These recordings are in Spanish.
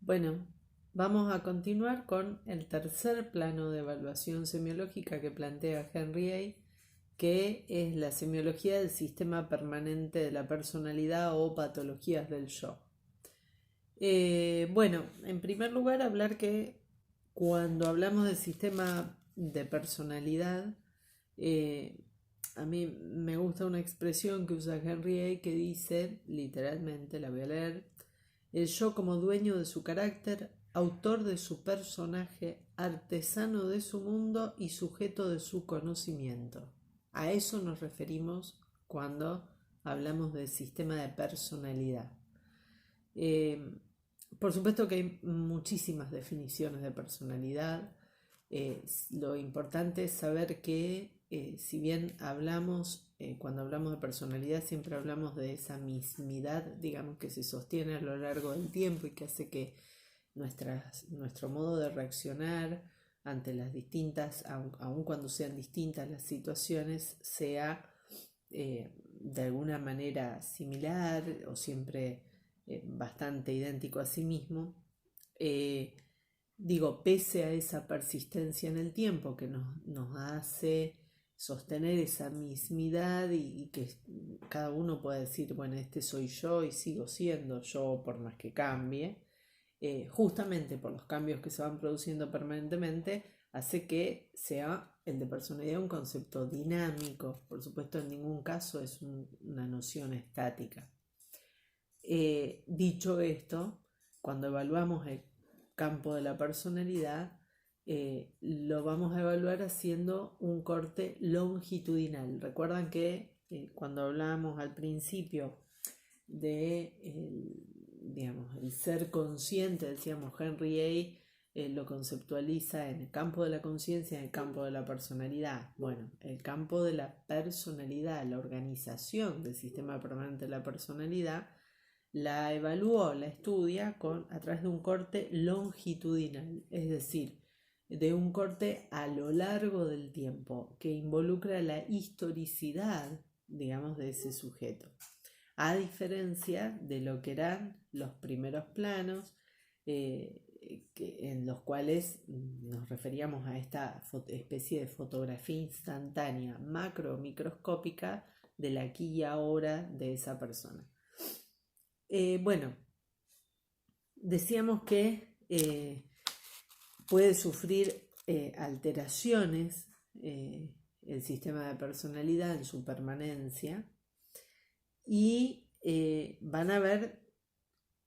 Bueno, vamos a continuar con el tercer plano de evaluación semiológica que plantea Henry A., que es la semiología del sistema permanente de la personalidad o patologías del yo. Bueno, en primer lugar, hablar que cuando hablamos del sistema de personalidad, a mí me gusta una expresión que usa Henry A. que dice, literalmente, la voy a leer: el yo como dueño de su carácter, autor de su personaje, artesano de su mundo y sujeto de su conocimiento. A eso nos referimos cuando hablamos del sistema de personalidad. Por supuesto que hay muchísimas definiciones de personalidad. Lo importante es saber que si bien cuando hablamos de personalidad, siempre hablamos de esa mismidad, digamos, que se sostiene a lo largo del tiempo y que hace que nuestro modo de reaccionar ante las distintas, aun cuando sean distintas las situaciones, sea de alguna manera similar o siempre bastante idéntico a sí mismo. Pese a esa persistencia en el tiempo que nos hace sostener esa mismidad y que cada uno puede decir, bueno, este soy yo y sigo siendo yo por más que cambie, justamente por los cambios que se van produciendo permanentemente, hace que sea el de personalidad un concepto dinámico. Por supuesto, en ningún caso es una noción estática. Dicho esto, cuando evaluamos el campo de la personalidad, lo vamos a evaluar haciendo un corte longitudinal. Recuerdan que cuando hablábamos al principio de el ser consciente, decíamos Henry A. Lo conceptualiza en el campo de la conciencia, en el campo de la personalidad. Bueno, el campo de la personalidad, la organización del sistema permanente de la personalidad, la evalúa o la estudia a través de un corte longitudinal, es decir, de un corte a lo largo del tiempo que involucra la historicidad, digamos, de ese sujeto, a diferencia de lo que eran los primeros planos, en los cuales nos referíamos a esta especie de fotografía instantánea, macro o microscópica, del aquí y ahora de esa persona. Bueno, decíamos que puede sufrir alteraciones el sistema de personalidad en su permanencia y van a haber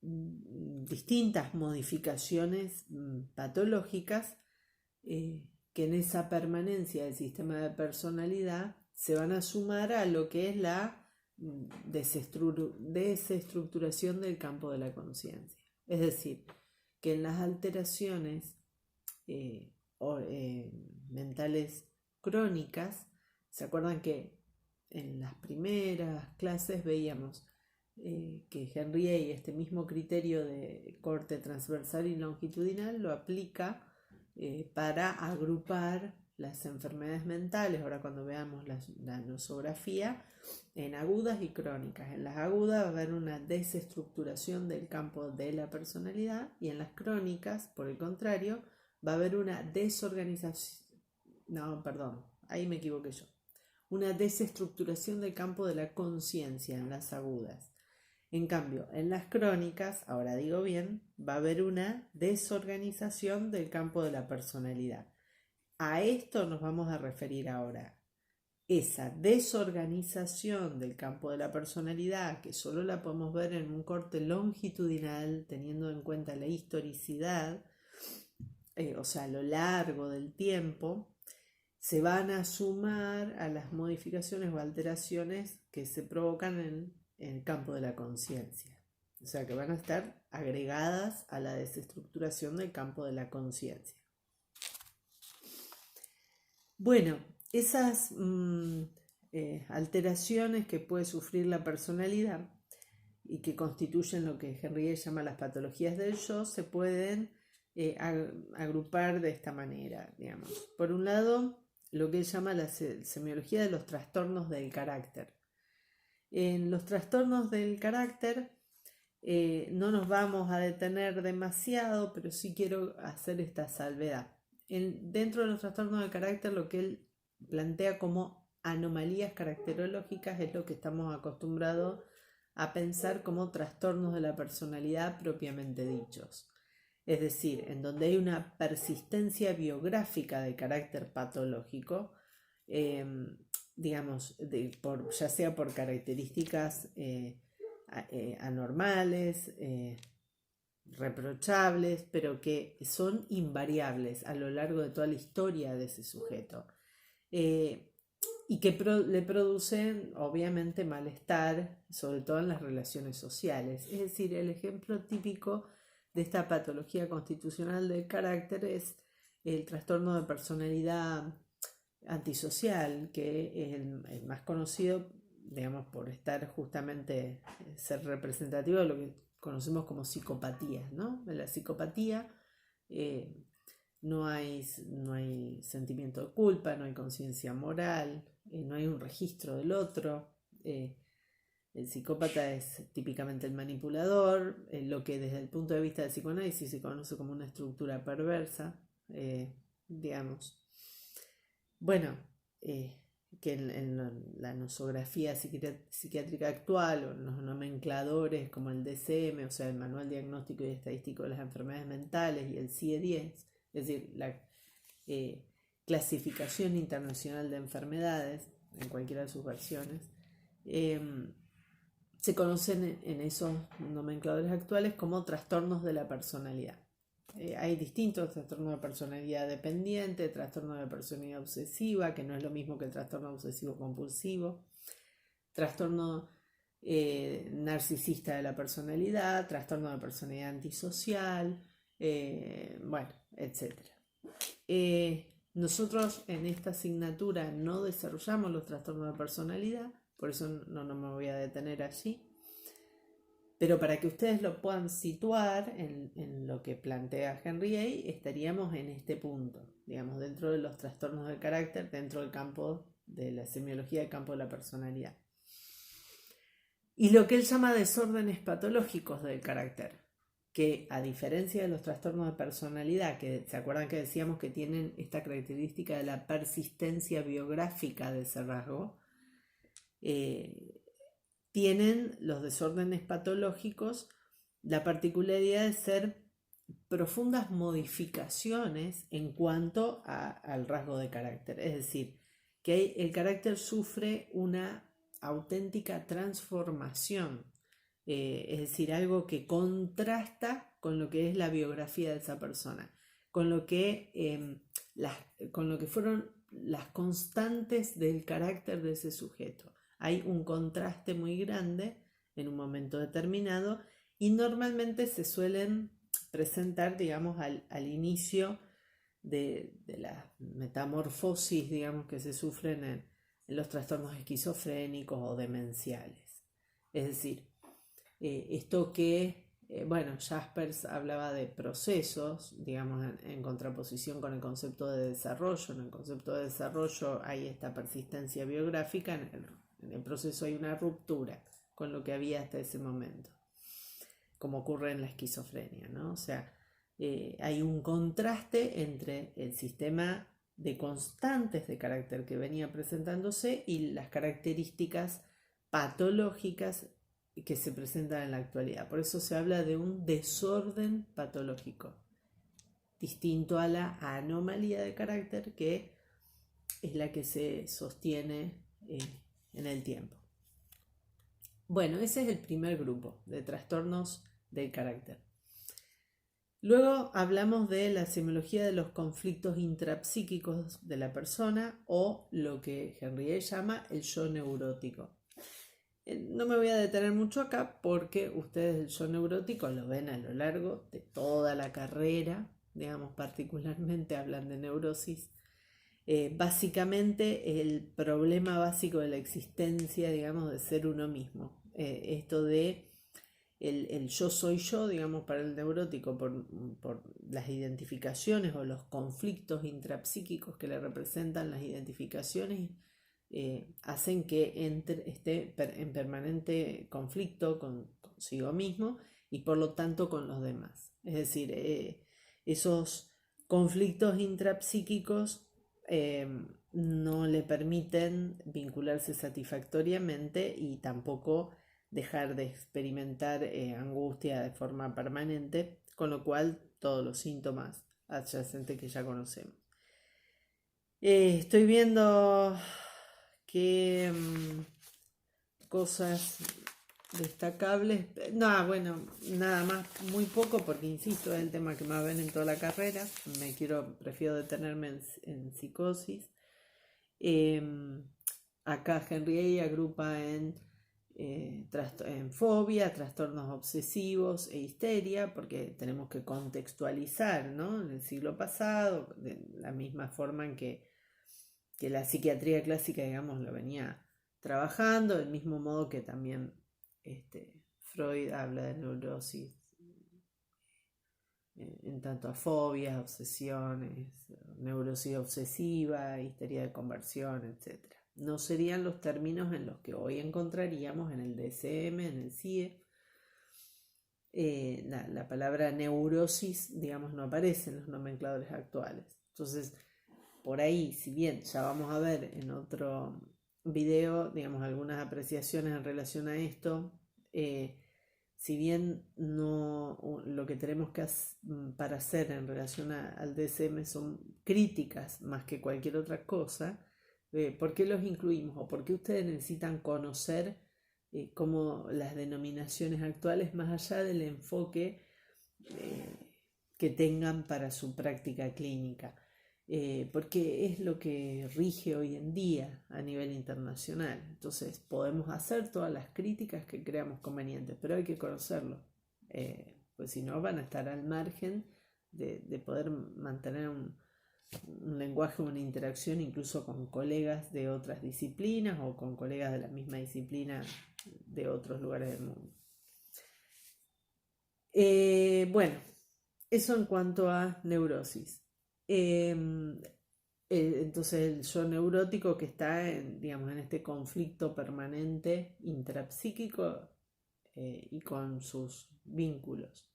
distintas modificaciones patológicas que en esa permanencia del sistema de personalidad se van a sumar a lo que es la desestructuración del campo de la conciencia. Es decir, que en las alteraciones mentales crónicas, ¿se acuerdan que en las primeras clases veíamos que Henry A. este mismo criterio de corte transversal y longitudinal lo aplica para agrupar las enfermedades mentales, ahora cuando veamos la nosografía, en agudas y crónicas? En las agudas va a haber una desestructuración del campo de la personalidad y en las crónicas, por el contrario, va a haber una desorganización, ahí me equivoqué yo, una desestructuración del campo de la conciencia en las agudas. En cambio, en las crónicas, ahora digo bien, va a haber una desorganización del campo de la personalidad. A esto nos vamos a referir ahora. Esa desorganización del campo de la personalidad, que solo la podemos ver en un corte longitudinal, teniendo en cuenta la historicidad, o sea, a lo largo del tiempo, se van a sumar a las modificaciones o alteraciones que se provocan en el campo de la conciencia. O sea, que van a estar agregadas a la desestructuración del campo de la conciencia. Bueno, esas alteraciones que puede sufrir la personalidad y que constituyen lo que Henry llama las patologías del yo, se pueden agrupar de esta manera, digamos. Por un lado, lo que él llama la semiología de los trastornos del carácter. En los trastornos del carácter No nos vamos a detener demasiado, pero sí quiero hacer esta salvedad. Dentro de los trastornos de carácter, lo que él plantea como anomalías caracterológicas es lo que estamos acostumbrados a pensar como trastornos de la personalidad propiamente dichos. Es decir, en donde hay una persistencia biográfica de carácter patológico, digamos, ya sea por características anormales, reprochables, pero que son invariables a lo largo de toda la historia de ese sujeto. Y que le producen obviamente malestar, sobre todo en las relaciones sociales. Es decir, el ejemplo típico de esta patología constitucional del carácter es el trastorno de personalidad antisocial, que es el más conocido, digamos, por estar justamente, ser representativo de lo que conocemos como psicopatías, ¿no? En la psicopatía no hay sentimiento de culpa, no hay conciencia moral, no hay un registro del otro. El psicópata es típicamente el manipulador, lo que desde el punto de vista del psicoanálisis se conoce como una estructura perversa, digamos. Bueno, que en la nosografía psiquiátrica actual o en los nomencladores como el DSM, o sea, el Manual Diagnóstico y Estadístico de las Enfermedades Mentales, y el CIE-10, es decir, la Clasificación Internacional de Enfermedades, en cualquiera de sus versiones, se conocen en esos nomencladores actuales como trastornos de la personalidad. Hay distintos trastornos de personalidad dependiente, trastorno de personalidad obsesiva, que no es lo mismo que el trastorno obsesivo compulsivo, trastorno narcisista de la personalidad, trastorno de personalidad antisocial, bueno, etc. Nosotros en esta asignatura no desarrollamos los trastornos de personalidad, por eso no me voy a detener allí. Pero para que ustedes lo puedan situar en lo que plantea Henriet, estaríamos en este punto, digamos, dentro de los trastornos del carácter, dentro del campo de la semiología del campo de la personalidad. Y lo que él llama desórdenes patológicos del carácter, que a diferencia de los trastornos de personalidad, que se acuerdan que decíamos que tienen esta característica de la persistencia biográfica de ese rasgo, tienen los desórdenes patológicos la particularidad de ser profundas modificaciones en cuanto al rasgo de carácter. Es decir, que el carácter sufre una auténtica transformación, es decir, algo que contrasta con lo que es la biografía de esa persona, con lo que fueron las constantes del carácter de ese sujeto. Hay un contraste muy grande en un momento determinado y normalmente se suelen presentar, digamos, al inicio de la metamorfosis, digamos, que se sufren en los trastornos esquizofrénicos o demenciales. Es decir, esto que, bueno, Jaspers hablaba de procesos, digamos, en contraposición con el concepto de desarrollo. En el concepto de desarrollo hay esta persistencia biográfica, en el proceso hay una ruptura con lo que había hasta ese momento, como ocurre en la esquizofrenia, ¿no? O sea, hay un contraste entre el sistema de constantes de carácter que venía presentándose y las características patológicas que se presentan en la actualidad. Por eso se habla de un desorden patológico, distinto a la anomalía de carácter, que es la que se sostiene en el tiempo. Bueno, ese es el primer grupo de trastornos del carácter. Luego hablamos de la semiología de los conflictos intrapsíquicos de la persona, o lo que Henriet llama el yo neurótico. No me voy a detener mucho acá porque ustedes el yo neurótico lo ven a lo largo de toda la carrera, digamos, particularmente hablan de neurosis. Básicamente el problema básico de la existencia, digamos, de ser uno mismo. Esto de el yo soy yo, digamos, para el neurótico, por las identificaciones o los conflictos intrapsíquicos que le representan las identificaciones hacen que esté en permanente conflicto consigo mismo y por lo tanto con los demás. Es decir, esos conflictos intrapsíquicos no le permiten vincularse satisfactoriamente y tampoco dejar de experimentar angustia de forma permanente, con lo cual todos los síntomas adyacentes que ya conocemos. Estoy viendo qué cosas destacables. No, bueno, nada más, muy poco, porque insisto, es el tema que más ven en toda la carrera. Prefiero detenerme en psicosis. Acá Henry agrupa en fobia, trastornos obsesivos e histeria, porque tenemos que contextualizar, ¿no? En el siglo pasado, de la misma forma en que la psiquiatría clásica, digamos, lo venía trabajando, del mismo modo que también Freud habla de neurosis en tanto a fobias, obsesiones, neurosis obsesiva, histeria de conversión, etc. No serían los términos en los que hoy encontraríamos en el DSM, en el CIE. La palabra neurosis, digamos, no aparece en los nomencladores actuales. Entonces, por ahí, si bien ya vamos a ver en otro video, digamos, algunas apreciaciones en relación a esto, si bien no lo que tenemos que para hacer en relación al DSM son críticas más que cualquier otra cosa, ¿por qué los incluimos? ¿O por qué ustedes necesitan conocer cómo las denominaciones actuales, más allá del enfoque que tengan para su práctica clínica? Porque es lo que rige hoy en día a nivel internacional. Entonces podemos hacer todas las críticas que creamos convenientes, pero hay que conocerlo, pues si no van a estar al margen de poder mantener un lenguaje, una interacción incluso con colegas de otras disciplinas o con colegas de la misma disciplina de otros lugares del mundo. Bueno, eso en cuanto a neurosis. Entonces el yo neurótico que está digamos, en este conflicto permanente intrapsíquico y con sus vínculos.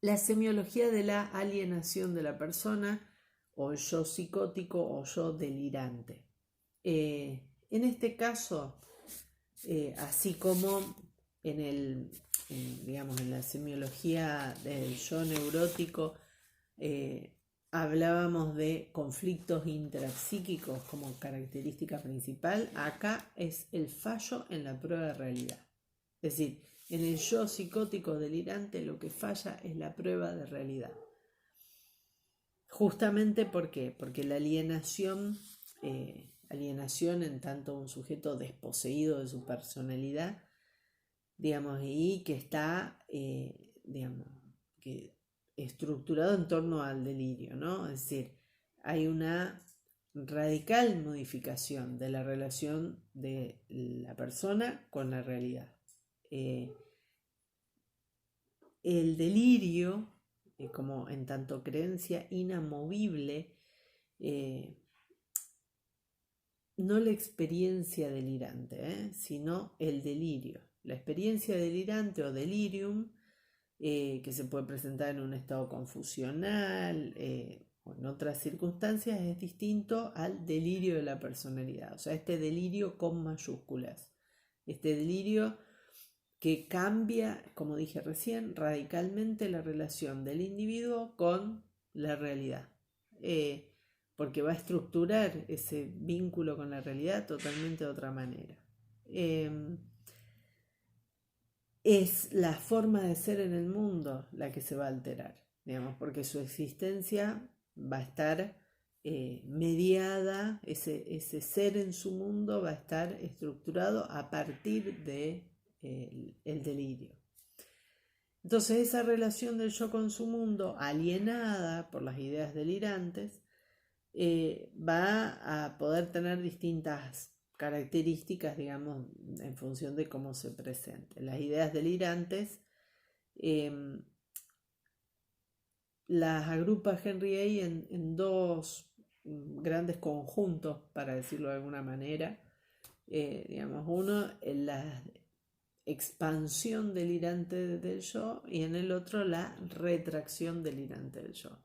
La semiología de la alienación de la persona, o yo psicótico o yo delirante. En este caso, así como digamos, en la semiología del yo neurótico, hablábamos de conflictos intrapsíquicos como característica principal, acá es el fallo en la prueba de realidad. Es decir, en el yo psicótico delirante lo que falla es la prueba de realidad. Justamente ¿por qué? Porque la alienación en tanto un sujeto desposeído de su personalidad, digamos, y que está, digamos, que estructurado en torno al delirio, ¿no? Es decir, hay una radical modificación de la relación de la persona con la realidad. El delirio, como en tanto creencia inamovible, no la experiencia delirante, sino el delirio. La experiencia delirante o delirium, que se puede presentar en un estado confusional o en otras circunstancias, es distinto al delirio de la personalidad. O sea, este delirio con mayúsculas. Este delirio que cambia, como dije recién, radicalmente la relación del individuo con la realidad. Porque va a estructurar ese vínculo con la realidad totalmente de otra manera. Es la forma de ser en el mundo la que se va a alterar, digamos, porque su existencia va a estar mediada, ese ser en su mundo va a estar estructurado a partir de el delirio. Entonces esa relación del yo con su mundo, alienada por las ideas delirantes, va a poder tener distintas características, digamos, en función de cómo se presenten. Las ideas delirantes las agrupa Henry A. en dos grandes conjuntos, para decirlo de alguna manera. Digamos, uno, la expansión delirante del yo, y en el otro la retracción delirante del yo.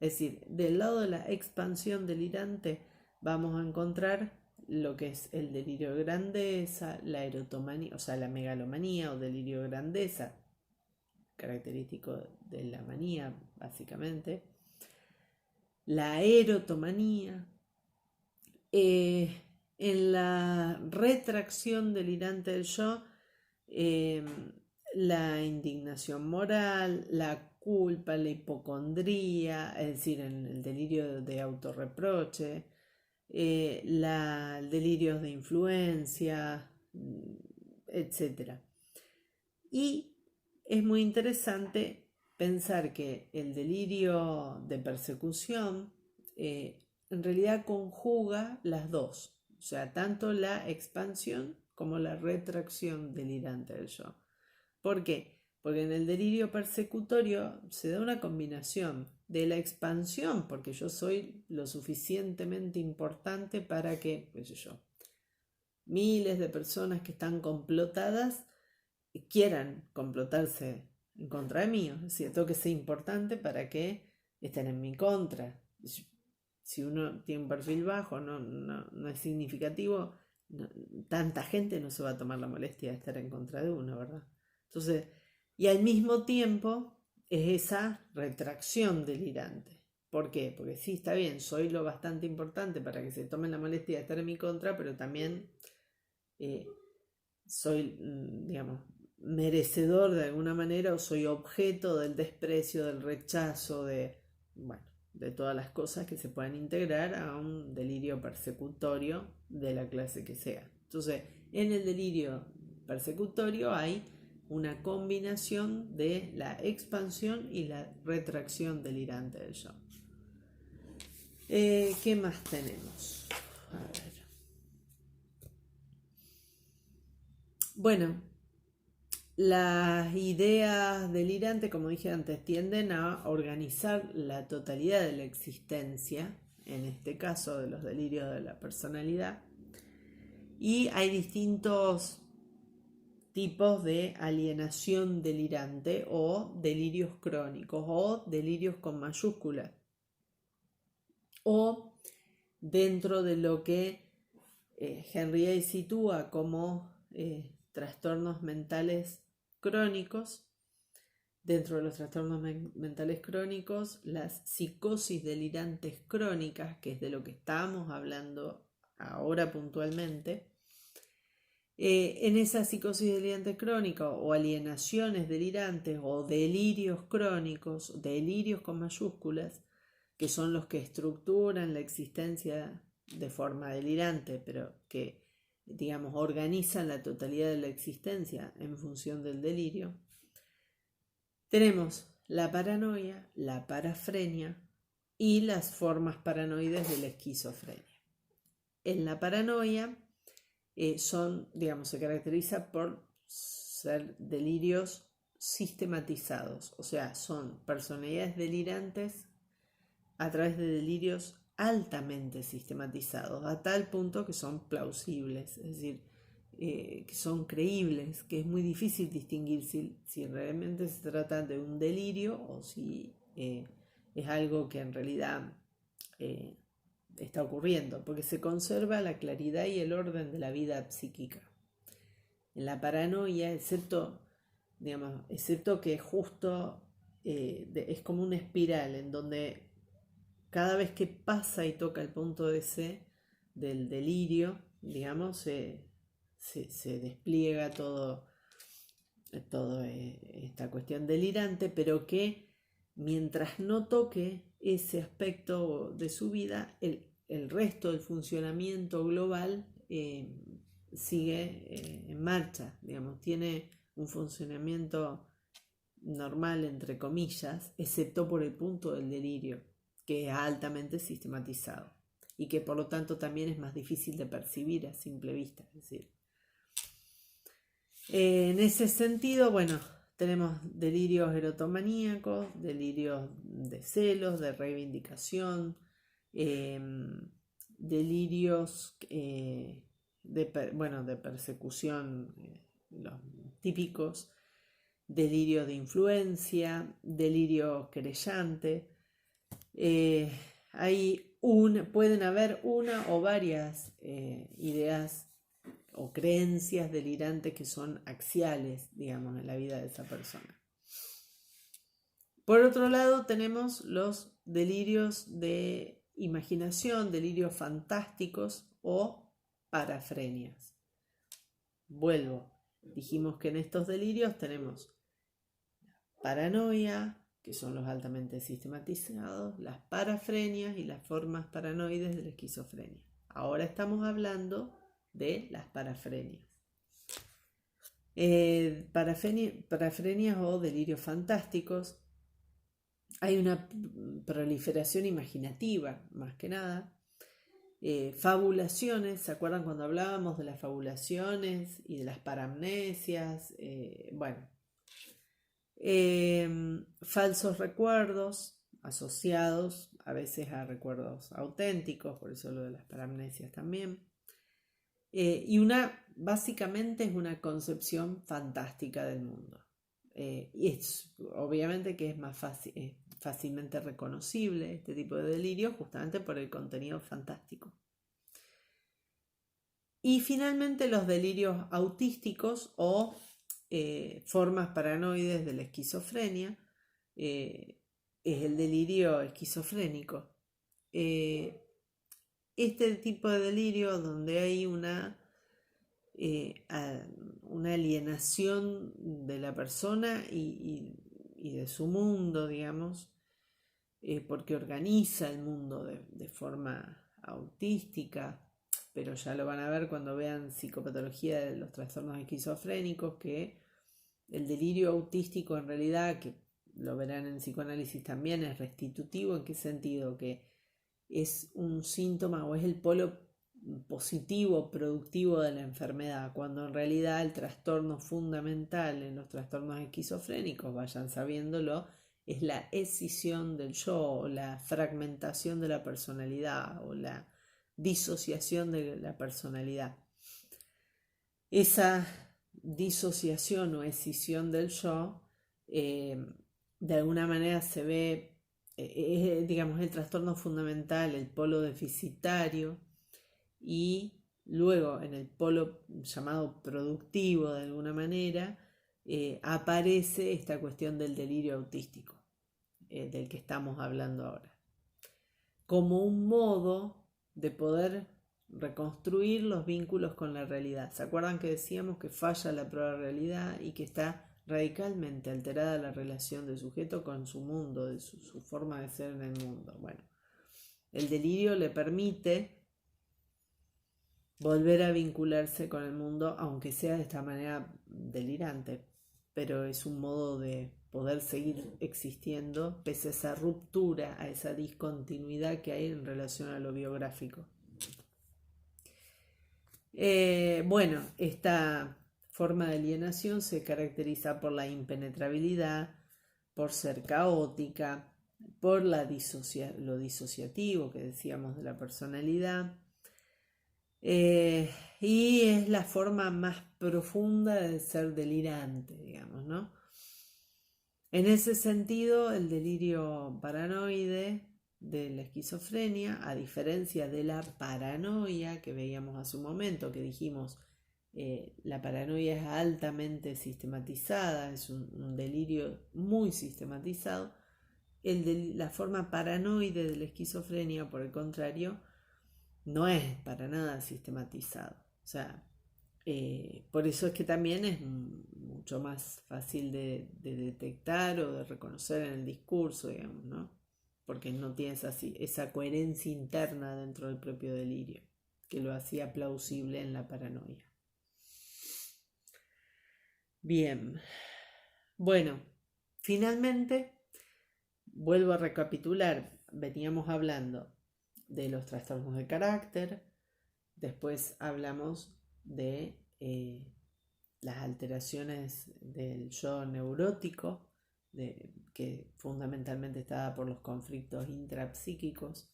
Es decir, del lado de la expansión delirante vamos a encontrar lo que es el delirio de grandeza, la erotomanía, o sea, la megalomanía o delirio de grandeza, característico de la manía, básicamente, la erotomanía. En la retracción delirante del yo, la indignación moral, la culpa, la hipocondría, es decir, en el delirio de autorreproche, delirios de influencia, etc. Y es muy interesante pensar que el delirio de persecución en realidad conjuga las dos, o sea, tanto la expansión como la retracción delirante del yo. ¿Por qué? Porque en el delirio persecutorio se da una combinación de la expansión, porque yo soy lo suficientemente importante para que, qué sé yo, miles de personas que están complotadas quieran complotarse en contra de mí. Es decir, tengo que ser importante para que estén en mi contra. Si uno tiene un perfil bajo, no es significativo, tanta gente no se va a tomar la molestia de estar en contra de uno, ¿verdad? Entonces, y al mismo tiempo es esa retracción delirante. ¿Por qué? Porque sí, está bien, soy lo bastante importante para que se tomen la molestia de estar en mi contra, pero también soy, digamos, merecedor de alguna manera, o soy objeto del desprecio, del rechazo, bueno, de todas las cosas que se puedan integrar a un delirio persecutorio de la clase que sea. Entonces, en el delirio persecutorio hay una combinación de la expansión y la retracción delirante del yo. ¿Qué más tenemos? A ver. Bueno, las ideas delirantes, como dije antes, tienden a organizar la totalidad de la existencia, en este caso de los delirios de la personalidad, y hay distintos tipos de alienación delirante o delirios crónicos o delirios con mayúsculas, o dentro de lo que Henriette sitúa como trastornos mentales crónicos. Dentro de los trastornos mentales crónicos, las psicosis delirantes crónicas, que es de lo que estamos hablando ahora puntualmente, en esa psicosis delirante crónica o alienaciones delirantes o delirios crónicos, delirios con mayúsculas, que son los que estructuran la existencia de forma delirante, pero que, digamos, organizan la totalidad de la existencia en función del delirio. Tenemos la paranoia, la parafrenia y las formas paranoides de la esquizofrenia. En la paranoia se caracteriza por ser delirios sistematizados, o sea, son personalidades delirantes a través de delirios altamente sistematizados, a tal punto que son plausibles, es decir, que son creíbles, que es muy difícil distinguir si realmente se trata de un delirio o si es algo que en realidad está ocurriendo, porque se conserva la claridad y el orden de la vida psíquica. En la paranoia, excepto que justo es como una espiral en donde cada vez que pasa y toca el punto ese del delirio, digamos, se despliega todo esta cuestión delirante, pero que mientras no toque ese aspecto de su vida, el resto del funcionamiento global sigue en marcha, digamos, tiene un funcionamiento normal, entre comillas, excepto por el punto del delirio, que es altamente sistematizado y que por lo tanto también es más difícil de percibir a simple vista. Es decir, en ese sentido, bueno, tenemos delirios erotomaníacos, delirios de celos, de reivindicación, delirios de persecución, los típicos, delirio de influencia, delirio querellante. Pueden haber una o varias ideas o creencias delirantes que son axiales, digamos, en la vida de esa persona. Por otro lado, tenemos los delirios de imaginación, delirios fantásticos o parafrenias. Vuelvo, dijimos que en estos delirios tenemos paranoia, que son los altamente sistematizados, las parafrenias y las formas paranoides de la esquizofrenia. Ahora estamos hablando de las parafrenias. Parafrenias o delirios fantásticos. Hay una proliferación imaginativa, más que nada. Fabulaciones, ¿se acuerdan cuando hablábamos de las fabulaciones y de las paramnesias? Falsos recuerdos asociados a veces a recuerdos auténticos, por eso lo de las paramnesias también. Y básicamente es una concepción fantástica del mundo. Y obviamente que es más fácil, fácilmente reconocible este tipo de delirio justamente por el contenido fantástico. Y finalmente los delirios autísticos o formas paranoides de la esquizofrenia, es el delirio esquizofrénico. Este tipo de delirio donde hay una alienación de la persona y de su mundo, digamos, porque organiza el mundo de forma autística, pero ya lo van a ver cuando vean psicopatología de los trastornos esquizofrénicos, que el delirio autístico en realidad, que lo verán en psicoanálisis también, es restitutivo. ¿En qué sentido? Que es un síntoma o es el polo positivo, productivo de la enfermedad, cuando en realidad el trastorno fundamental en los trastornos esquizofrénicos, vayan sabiéndolo, es la escisión del yo, o la fragmentación de la personalidad, o la disociación de la personalidad. Esa disociación o escisión del yo, de alguna manera se ve, digamos, el trastorno fundamental, el polo deficitario, y luego en el polo llamado productivo, de alguna manera, aparece esta cuestión del delirio autístico, del que estamos hablando ahora, como un modo de poder reconstruir los vínculos con la realidad. ¿Se acuerdan que decíamos que falla la prueba de realidad y que está radicalmente alterada la relación del sujeto con su mundo, de su forma de ser en el mundo? Bueno, el delirio le permite volver a vincularse con el mundo, aunque sea de esta manera delirante, pero es un modo de poder seguir existiendo pese a esa ruptura, a esa discontinuidad que hay en relación a lo biográfico. Esta forma de alienación se caracteriza por la impenetrabilidad, por ser caótica, por lo disociativo que decíamos de la personalidad, y es la forma más profunda de ser delirante, digamos, ¿no? En ese sentido, el delirio paranoide de la esquizofrenia, a diferencia de la paranoia que veíamos hace un momento, que dijimos, la paranoia es altamente sistematizada, es un delirio muy sistematizado. La forma paranoide de la esquizofrenia, por el contrario, no es para nada sistematizado. O sea, por eso es que también es mucho más fácil de detectar o de reconocer en el discurso, digamos, ¿no? Porque no tiene esa coherencia interna dentro del propio delirio, que lo hacía plausible en la paranoia. Bien, bueno, finalmente, vuelvo a recapitular, veníamos hablando de los trastornos de carácter, después hablamos de las alteraciones del yo neurótico, que fundamentalmente está dada por los conflictos intrapsíquicos.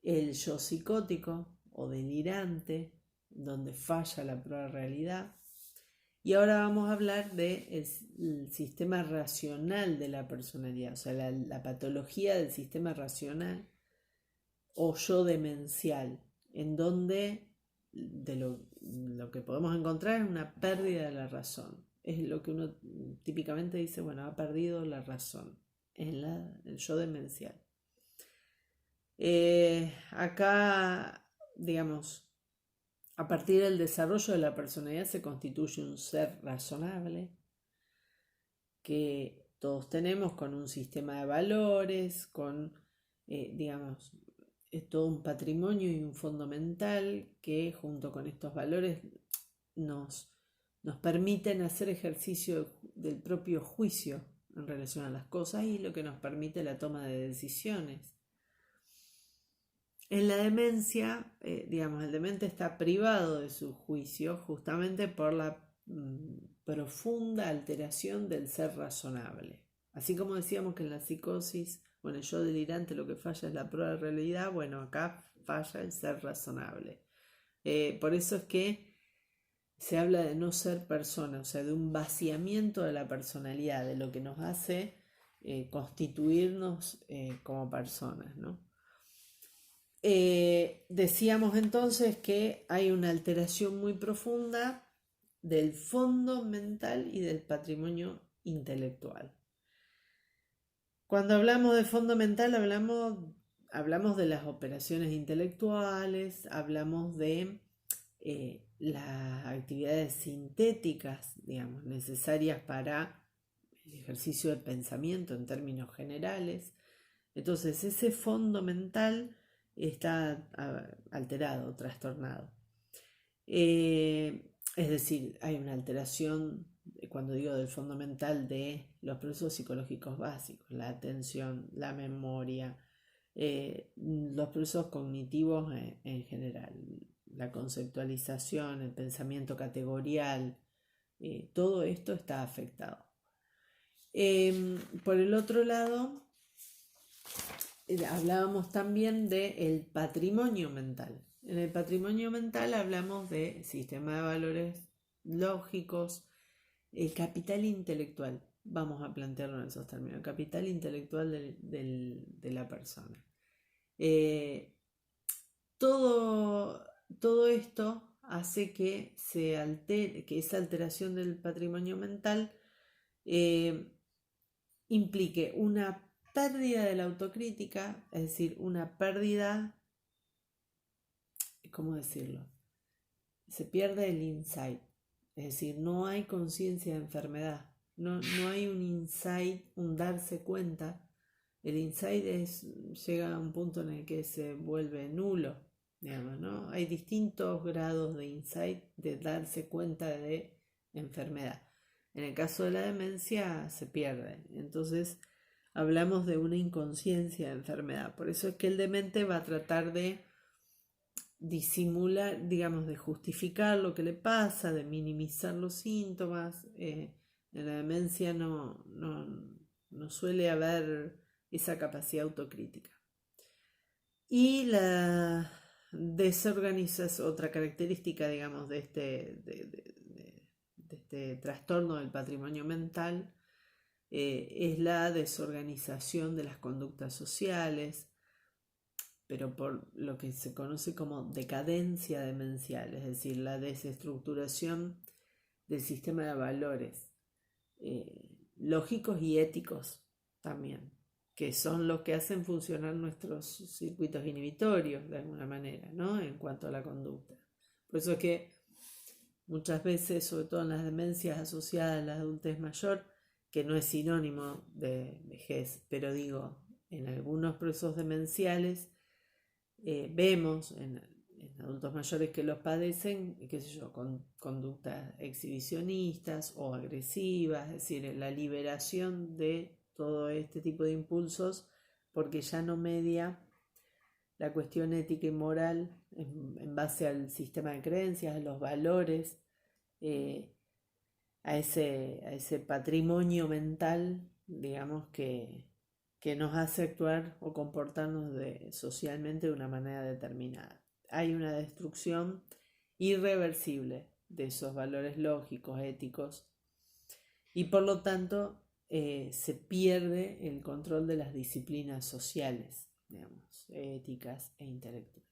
el yo psicótico o delirante, donde falla la prueba de realidad. Y ahora vamos a hablar del sistema racional de la personalidad, o sea, la patología del sistema racional o yo demencial, en donde lo que podemos encontrar es una pérdida de la razón. Es lo que uno típicamente dice, bueno, ha perdido la razón, en el yo demencial. Acá, digamos, a partir del desarrollo de la personalidad se constituye un ser razonable que todos tenemos con un sistema de valores, con, digamos, es todo un patrimonio y un fondo mental que junto con estos valores nos permiten hacer ejercicio del propio juicio en relación a las cosas y lo que nos permite la toma de decisiones. En la demencia, digamos, el demente está privado de su juicio justamente por la profunda alteración del ser razonable. Así como decíamos que en la psicosis, bueno, el yo delirante lo que falla es la prueba de realidad, bueno, acá falla el ser razonable. Por eso es que se habla de no ser persona, o sea, de un vaciamiento de la personalidad, de lo que nos hace constituirnos como personas, ¿no? Decíamos entonces que hay una alteración muy profunda del fondo mental y del patrimonio intelectual. Cuando hablamos de fondo mental hablamos de las operaciones intelectuales, hablamos de las actividades sintéticas, digamos, necesarias para el ejercicio del pensamiento en términos generales. Entonces, ese fondo mental está alterado, trastornado. Es decir, hay una alteración, cuando digo del fondo mental, de los procesos psicológicos básicos, la atención, la memoria, los procesos cognitivos en general, la conceptualización, el pensamiento categorial, todo esto está afectado. Por el otro lado, hablábamos también del patrimonio mental. En el patrimonio mental hablamos de sistema de valores lógicos, el capital intelectual. Vamos a plantearlo en esos términos, el capital intelectual de la persona. Todo esto hace que se altere, que esa alteración del patrimonio mental implique una pérdida de la autocrítica, es decir, una pérdida, ¿cómo decirlo? Se pierde el insight, es decir, no hay conciencia de enfermedad, no hay un insight, un darse cuenta. El insight llega a un punto en el que se vuelve nulo, digamos, ¿no? Hay distintos grados de insight, de darse cuenta de enfermedad. En el caso de la demencia se pierde, entonces hablamos de una inconsciencia de enfermedad. Por eso es que el demente va a tratar de disimular, digamos, de justificar lo que le pasa, de minimizar los síntomas. En la demencia no suele haber esa capacidad autocrítica. Y la desorganización, otra característica, digamos, de este trastorno del patrimonio mental, es la desorganización de las conductas sociales, pero por lo que se conoce como decadencia demencial, es decir, la desestructuración del sistema de valores lógicos y éticos también, que son los que hacen funcionar nuestros circuitos inhibitorios de alguna manera, ¿no? En cuanto a la conducta. Por eso es que muchas veces, sobre todo en las demencias asociadas a la adultez mayor, que no es sinónimo de vejez, pero digo, en algunos procesos demenciales vemos en adultos mayores que los padecen, qué sé yo, con conductas exhibicionistas o agresivas, es decir, la liberación de todo este tipo de impulsos porque ya no media la cuestión ética y moral en base al sistema de creencias, a los valores, a ese patrimonio mental, digamos, que que nos hace actuar o comportarnos socialmente de una manera determinada. Hay una destrucción irreversible de esos valores lógicos, éticos, y por lo tanto se pierde el control de las disciplinas sociales, digamos, éticas e intelectuales.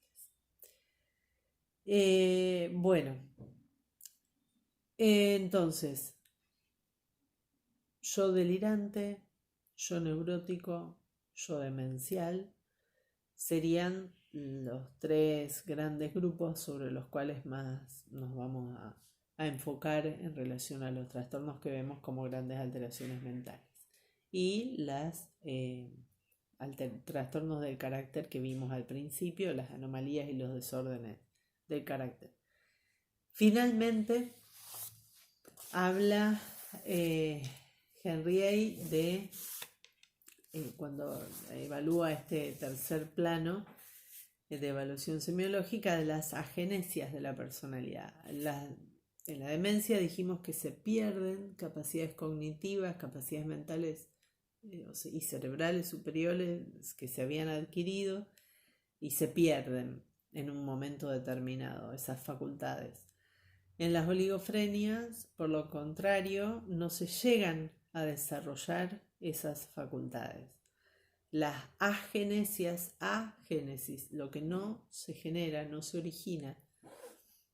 Entonces, yo delirante, yo neurótico, yo demencial, serían los tres grandes grupos sobre los cuales más nos vamos a enfocar en relación a los trastornos que vemos como grandes alteraciones mentales y las trastornos del carácter que vimos al principio, las anomalías y los desórdenes del carácter. Finalmente, habla Henriet de, cuando evalúa este tercer plano de evaluación semiológica, de las agenesias de la personalidad. En la demencia dijimos que se pierden capacidades cognitivas, capacidades mentales y cerebrales superiores que se habían adquirido y se pierden en un momento determinado esas facultades. En las oligofrenias, por lo contrario, no se llegan a desarrollar esas facultades. Las agenesias, agénesis, lo que no se genera, no se origina.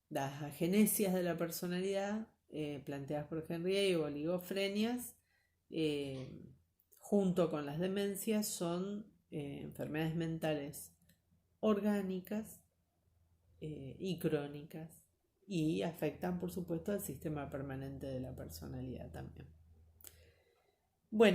Las agenesias de la personalidad, planteadas por Henriet, o oligofrenias, junto con las demencias, son enfermedades mentales orgánicas y crónicas, y afectan, por supuesto, al sistema permanente de la personalidad también. Bueno,